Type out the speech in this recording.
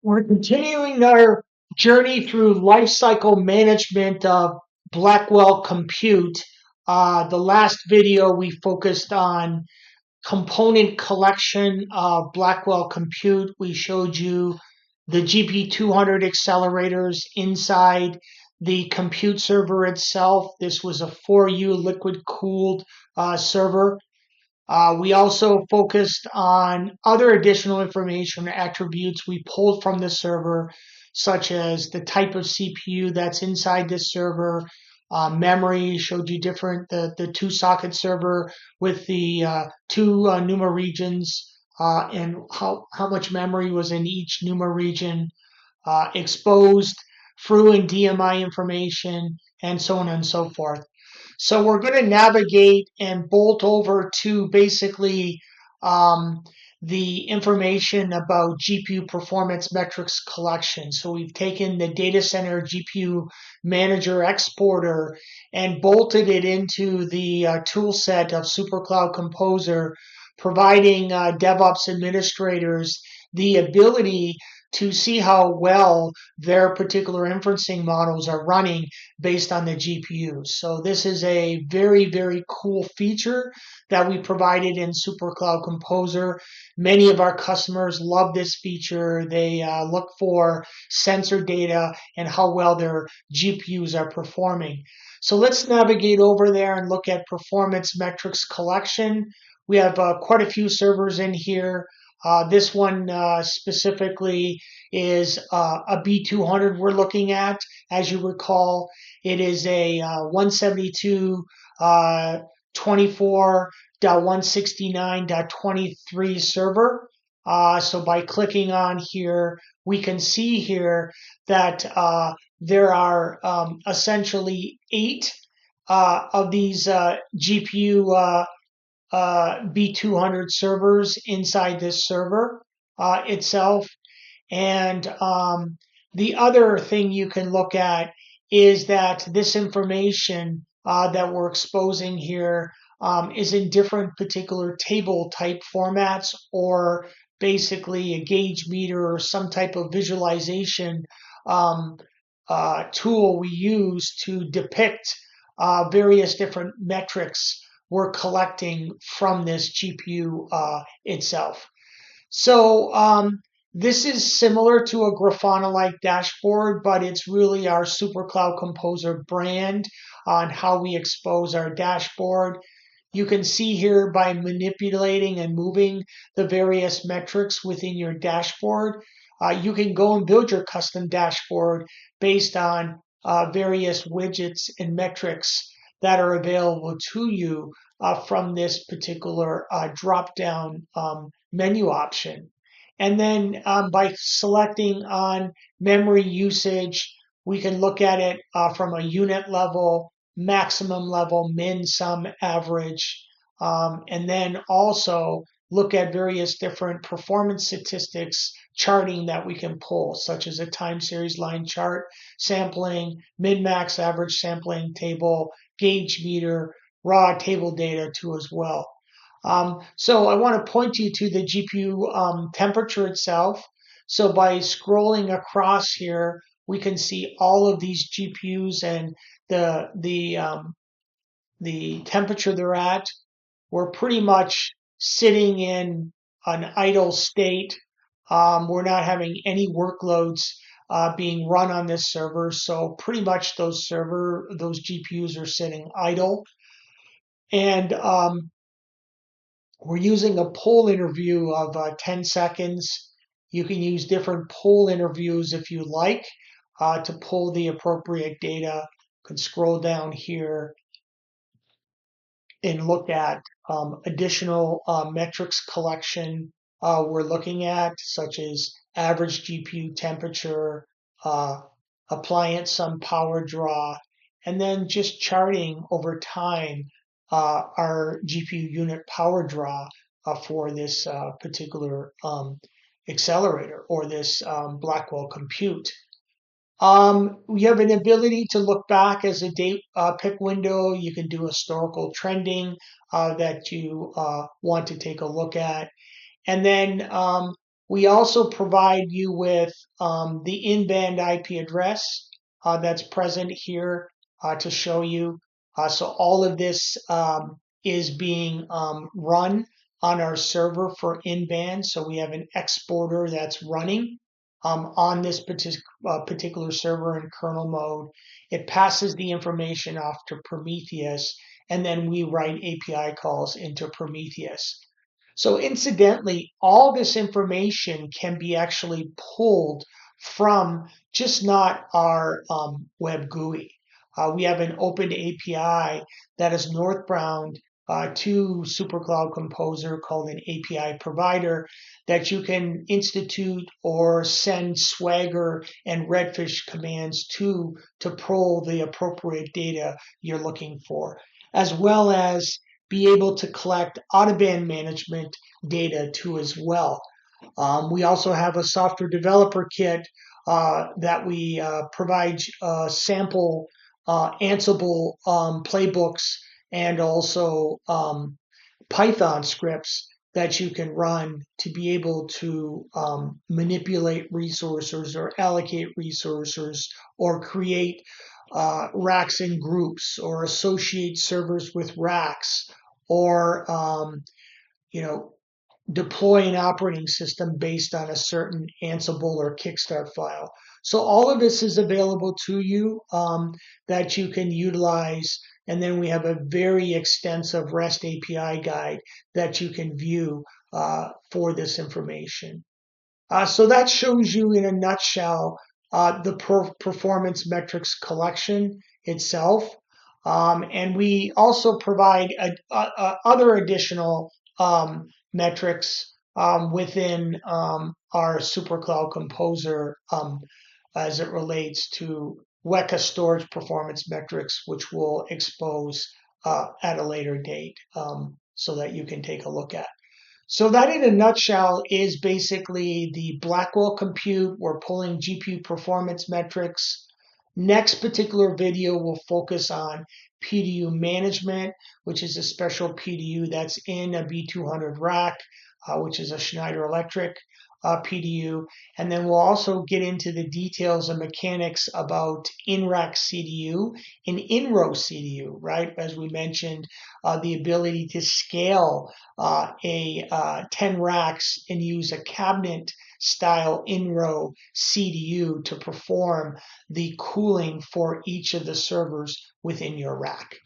We're continuing our journey through lifecycle management of Blackwell Compute. The last video we focused on component collection of Blackwell Compute. We showed you the GP200 accelerators inside the compute server itself. This was a 4U liquid cooled server. We also focused on other additional information or attributes we pulled from the server, such as the type of CPU that's inside this server, memory, showed you the two socket server with the two NUMA regions, and how much memory was in each NUMA region, exposed through and DMI information, and so on and so forth. So we're going to navigate and bolt over to basically um, the information about GPU performance metrics collection. So we've taken the data center GPU manager exporter and bolted it into the tool set of SuperCloud Composer, providing DevOps administrators the ability to see how well their particular inferencing models are running based on the GPUs. So this is a very, very cool feature that we provided in SuperCloud Composer. Many of our customers love this feature. They look for sensor data and how well their GPUs are performing. So let's navigate over there and look at performance metrics collection. We have quite a few servers in here. This one specifically is a B200 we're looking at. As you recall, it is a 172 24.169.23 server. So by clicking on here, we can see here that there are essentially 8 of these GPU B200 servers inside this server itself. And the other thing you can look at is that this information that we're exposing here is in different particular table type formats, or basically a gauge meter or some type of visualization um, tool we use to depict various different metrics we're collecting from this GPU itself. So this is similar to a Grafana-like dashboard, but it's really our SuperCloud Composer brand on how we expose our dashboard. You can see here by manipulating and moving the various metrics within your dashboard, you can go and build your custom dashboard based on various widgets and metrics that are available to you from this particular drop-down menu option. And then by selecting on memory usage, we can look at it from a unit level, maximum level, min, sum, average, and then also look at various different performance statistics charting that we can pull, such as a time series line chart, sampling, min, max, average sampling table, gauge meter, raw table data too as well. So I want to point you to the GPU temperature itself. So by scrolling across here, we can see all of these GPUs and the temperature they're at. We're pretty much sitting in an idle state. We're not having any workloads being run on this server, so pretty much those GPUs are sitting idle. And we're using a poll interview of 10 seconds. You can use different poll interviews if you like to pull the appropriate data. You can scroll down here and look at additional metrics collection we're looking at, such as average GPU temperature, appliance sum power draw, and then just charting over time our GPU unit power draw for this particular accelerator or this Blackwell Compute. We have an ability to look back as a date pick window. You can do historical trending that you want to take a look at. And then We also provide you with the in-band IP address that's present here to show you. So all of this is being run on our server for in-band. So we have an exporter that's running on this particular server in kernel mode. It passes the information off to Prometheus, and then we write API calls into Prometheus. So incidentally, all this information can be actually pulled from just not our web GUI. We have an open API that is northbound to SuperCloud Composer called an API provider that you can institute or send Swagger and Redfish commands to pull the appropriate data you're looking for, as well as be able to collect out-of-band management data too as well. We also have a software developer kit that we provide sample Ansible playbooks and also Python scripts that you can run to be able to manipulate resources or allocate resources or create racks in groups or associate servers with racks or you know deploy an operating system based on a certain Ansible or Kickstart file. So all of this is available to you that you can utilize. And then we have a very extensive REST API guide that you can view for this information. So that shows you in a nutshell the performance metrics collection itself. And we also provide other additional metrics within our SuperCloud Composer as it relates to Weka storage performance metrics, which we'll expose at a later date so that you can take a look at. So that in a nutshell is basically the Blackwell Compute. We're pulling GPU performance metrics. Next particular video will focus on PDU management, which is a special PDU that's in a B200 rack, which is a Schneider Electric PDU. And then we'll also get into the details and mechanics about in-rack CDU and in-row CDU, right? As we mentioned, the ability to scale 10 racks and use a cabinet style in-row CDU to perform the cooling for each of the servers within your rack.